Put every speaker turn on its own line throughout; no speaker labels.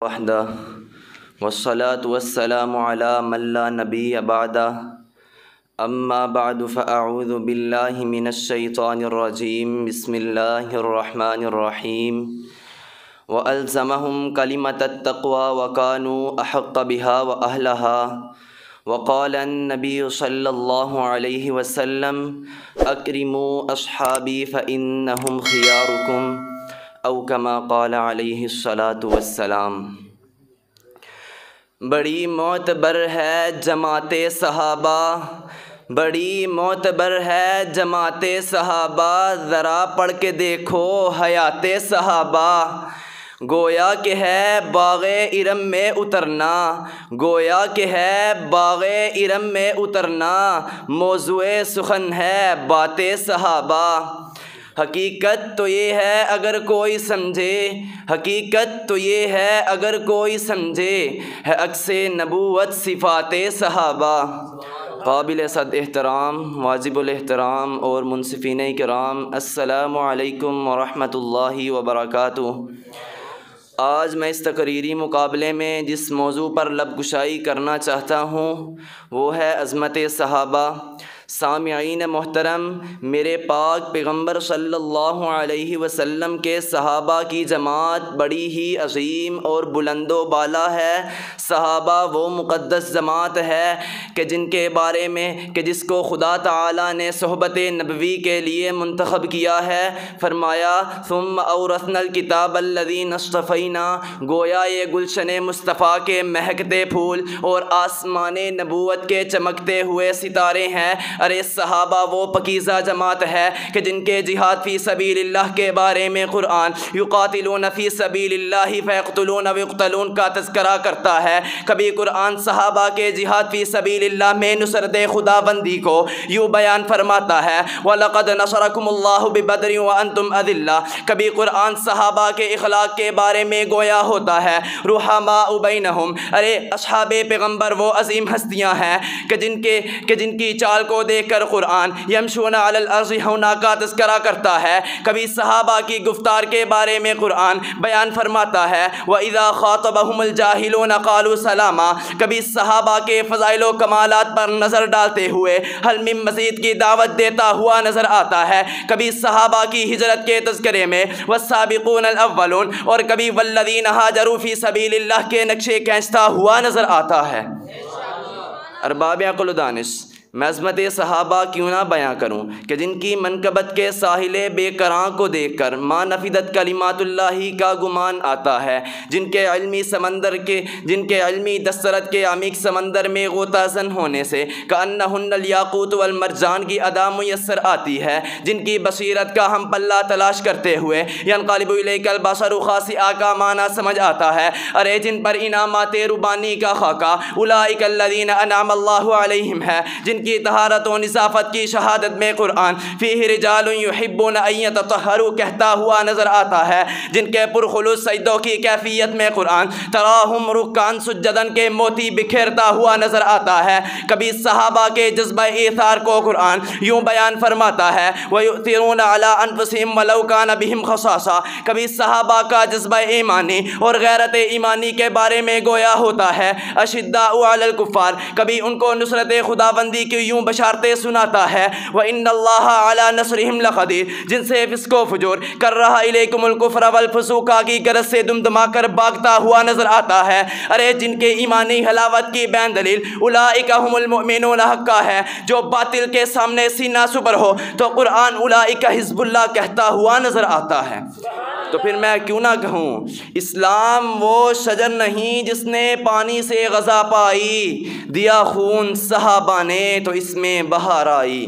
وحدہ والصلاة والسلام علی من لا نبی بعدہ اما بعد فاعوذ باللہ من الشیطان الرجیم بسم اللہ الرحمن الرحیم وألزمهم کلمۃ التقوی وکانوا احق بها واہلها وقال النبی صلی اللہ علیہ وسلم اکرموا اصحابی فإنهم خیارکم او کما قال علیہ الصلاۃ والسلام۔ بڑی معتبر ہے جماعت صحابہ، بڑی معتبر ہے جماعت صحابہ، ذرا پڑھ کے دیکھو حیات صحابہ۔ گویا کہ ہے باغ ارم میں اترنا، گویا کہ ہے باغ ارم میں اترنا، موضوع سخن ہے بات صحابہ۔ حقیقت تو یہ ہے اگر کوئی سمجھے، حقیقت تو یہ ہے اگر کوئی سمجھے، ہے عکس نبوت صفات صحابہ۔ قابل صد احترام، واجب الاحترام اور منصفین کرام، السلام علیکم ورحمۃ اللہ وبرکاتہ۔ آج میں اس تقریری مقابلے میں جس موضوع پر لب گشائی کرنا چاہتا ہوں وہ ہے عظمت صحابہ۔ سامعین محترم، میرے پاک پیغمبر صلی اللہ علیہ وسلم کے صحابہ کی جماعت بڑی ہی عظیم اور بلند و بالا ہے۔ صحابہ وہ مقدس جماعت ہے کہ جن کے بارے میں کہ جس کو خدا تعالی نے صحبت نبوی کے لیے منتخب کیا ہے۔ فرمایا ثم اورثنا الکتاب الذین اصطفینا، گویا یہ گلشن مصطفیٰ کے مہکتے پھول اور آسمان نبوت کے چمکتے ہوئے ستارے ہیں۔ ارے صحابہ وہ پکیزہ جماعت ہے کہ جن کے جہاد فی سبیل اللہ کے بارے میں قرآن یقاتلون فی سبیل اللہ فیقتلون ویقتلون کا تذکرہ کرتا ہے۔ کبھی قرآن صحابہ کے جہاد فی سبیل اللہ میں نصرت خدا بندی کو یوں بیان فرماتا ہے وَلَقَدْ نَصَرَكُمُ اللَّهُ بِبَدْرٍ وَأَنْتُمْ أَذِلَّةٌ۔ کبھی قرآن صحابہ کے اخلاق کے بارے میں گویا ہوتا ہے رحماء بینہم، ارے اصحاب پیغمبر وہ عظیم ہستیاں ہیں کہ جن کی چال کو دیکھ کر قرآن یمشون علی الارض ہونا کا تذکرہ کرتا ہے۔ کبھی صحابہ کی گفتار کے بارے میں قرآن بیان فرماتا ہے وَإِذَا خَاطَبَهُمُ الْجَاهِلُونَ قَالُوا سَلَامًا۔ کبھی صحابہ کے فضائل و کمالات پر نظر ڈالتے ہوئے حل من مزید کی دعوت دیتا ہوا نظر آتا ہے۔ کبھی صحابہ کی ہجرت کے تذکرے میں وَالسَّابِقُونَ الْأَوَّلُونَ، اور کبھی وَالَّذِينَ هَاجَرُوا فِي سَبِيلِ اللَّهِ کے نقشے کھینچتا ہوا نظر آتا ہے۔ ارباب عقل و دانش، میں عظمت صحابہ کیوں نہ بیاں کروں کہ جن کی منقبت کے ساحل بے کراں کو دیکھ کر ما نفدت کلمات اللہ کا گمان آتا ہے، جن کے علمی دسترت کے عمیق سمندر میں غوطہ زن ہونے سے کأنہن الیاقوت والمرجان کی ادا میسر آتی ہے، جن کی بصیرت کا ہم پلہ تلاش کرتے ہوئے ینقلب الیک البصر خاسئا کا معنی سمجھ آتا ہے۔ ارے جن پر انعامات ربانی کا خاکہ اولئک الذین انعم اللہ علیہم ہے، جن کی طہارت و نظافت کی شہادت میں قرآن فیہ رجال یحبون ان یتطہروا کہتا ہوا نظر آتا ہے، جن کے پرخلوص سجدوں کی کیفیت میں قرآن تراہم رکعا سجدا کے موتی بکھیرتا ہوا نظر آتا ہے۔ کبھی صحابہ کے جذبہ ایثار کو قرآن یوں بیان فرماتا ہے وَيُؤْثِرُونَ عَلَىٰ أَنفُسِهِمْ وَلَوْ كَانَ بِهِمْ خَصَاصَةٌ۔ کبھی صحابہ کا جذبہ ایمانی اور غیرت ایمانی کے بارے میں گویا ہوتا ہے أَشِدَّاءُ عَلَى الْكُفَّارِ، کبھی ان کو نصرت خداوندی کی یوں بشارتیں سناتا ہے وَإِنَّ اللَّهَ عَلَىٰ نَصْرِهِمْ لَقَدِيرٌ، جن سے فسق و فجور کر رہا الیکم الکفر والفسوق کی غرض سے دمدما کر بھاگتا ہوا نظر آتا ہے۔ ارے جن کے ایمانی حلاوت کی بین دلیل اولئک هم المؤمنون حقا ہے، جو باطل کے سامنے سینہ سپر ہو تو قرآن اولئک حزب اللہ کہتا ہوا نظر آتا ہے۔ تو پھر میں کیوں نہ کہوں اسلام وہ شجر نہیں جس نے پانی سے غذا پائی، دیا خون صحابہ نے تو اس میں بہار آئی۔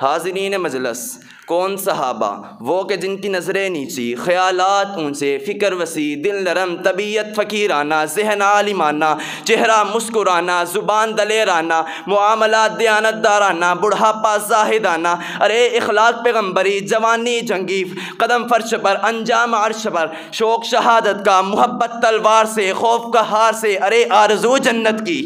حاضرین مجلس، کون صحابہ؟ وہ کہ جن کی نظریں نیچی، خیالات اونچے، فکر وسیع، دل نرم، طبیعت فقیرانہ، ذہن عالمانہ، چہرہ مسکرانہ، زبان دلیرانہ، معاملات دیانت دارانہ، بڑھاپا زاہدانہ، ارے اخلاق پیغمبری، جوانی جنگی، قدم فرش پر، انجام عرش پر، شوق شہادت کا، محبت تلوار سے، خوف قہار سے، ارے آرزو جنت کی۔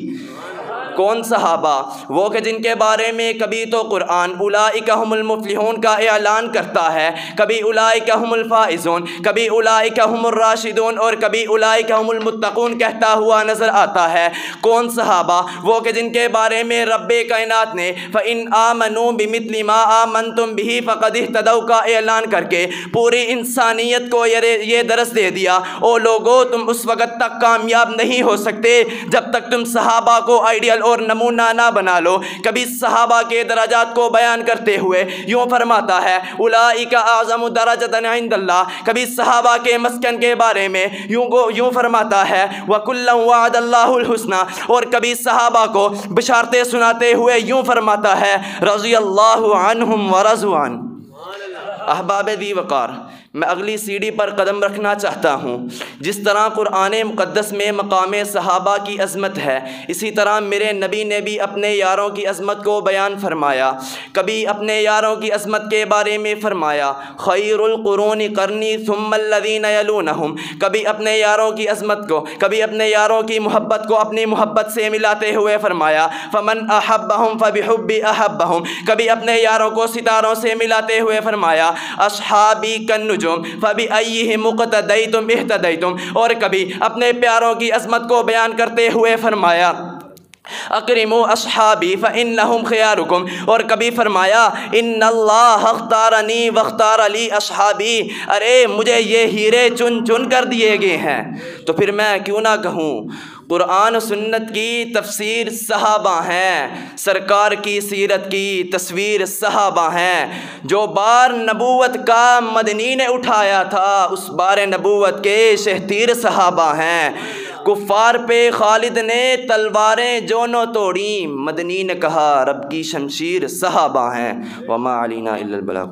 کون صحابہ؟ وہ کہ جن کے بارے میں کبھی تو قرآن اولئک هم المفلحون کا اعلان کرتا ہے، کبھی اولئک هم الفائزون، کبھی اولئک هم الراشدون اور کبھی اولئک هم المتقون کہتا ہوا نظر آتا ہے۔ کون صحابہ؟ وہ کہ جن کے بارے میں رب کائنات نے فَإِنْ آمَنُوا بِمِثْلِ مَا آمَنْتُمْ بِهِ فَقَدِ اهْتَدَوْا کا اعلان کر کے پوری انسانیت کو یہ درس دے دیا، او لوگو تم اس وقت تک کامیاب نہیں ہو سکتے جب تک تم صحابہ کو آئیڈیل اور نمونہ نہ بنا لو۔ کبھی صحابہ کے درجات کو بیان کرتے ہوئے یوں فرماتا ہے اولئک اعظم درجۃ عند اللہ، کبھی صحابہ کے مسکن کے بارے میں یوں فرماتا ہے وَكُلًّا وَعَدَ اللَّهُ الْحُسْنَى، اور کبھی صحابہ کو بشارتیں سناتے ہوئے یوں فرماتا ہے رضی اللہ عنہم ورضوا عنہ۔ احباب ذی وقار، میں اگلی سیڑھی پر قدم رکھنا چاہتا ہوں۔ جس طرح قرآن مقدس میں مقام صحابہ کی عظمت ہے، اسی طرح میرے نبی نے بھی اپنے یاروں کی عظمت کو بیان فرمایا۔ کبھی اپنے یاروں کی عظمت کے بارے میں فرمایا خیر القرون قرنی ثم الذین یلونہم، کبھی اپنے یاروں کی عظمت کو، کبھی اپنے یاروں کی محبت کو اپنی محبت سے ملاتے ہوئے فرمایا فمن احبہم فبحبی احبہم، کبھی اپنے یاروں کو ستاروں سے ملاتے ہوئے فرمایا اصحابی کالنجوم فبأیہم اقتدیتم اہتدیتم، اور کبھی اپنے پیاروں کی عظمت کو بیان کرتے ہوئے فرمایا اکرموا اصحابی فانہم خیارکم، اور کبھی فرمایا ان اللہ اختارنی واختار لی اصحابی، ارے مجھے یہ ہیرے چن چن کر دیے گئے ہیں۔ تو پھر میں کیوں نہ کہوں قرآن و سنت کی تفسیر صحابہ ہیں، سرکار کی سیرت کی تصویر صحابہ ہیں۔ جو بار نبوت کا مدنی نے اٹھایا تھا اس بار نبوت کے شہتیر صحابہ ہیں۔ کفار پہ خالد نے تلواریں جو نہ توڑیں، مدنی نے کہا رب کی شمشیر صحابہ ہیں۔ وما علینا الا البلاغ۔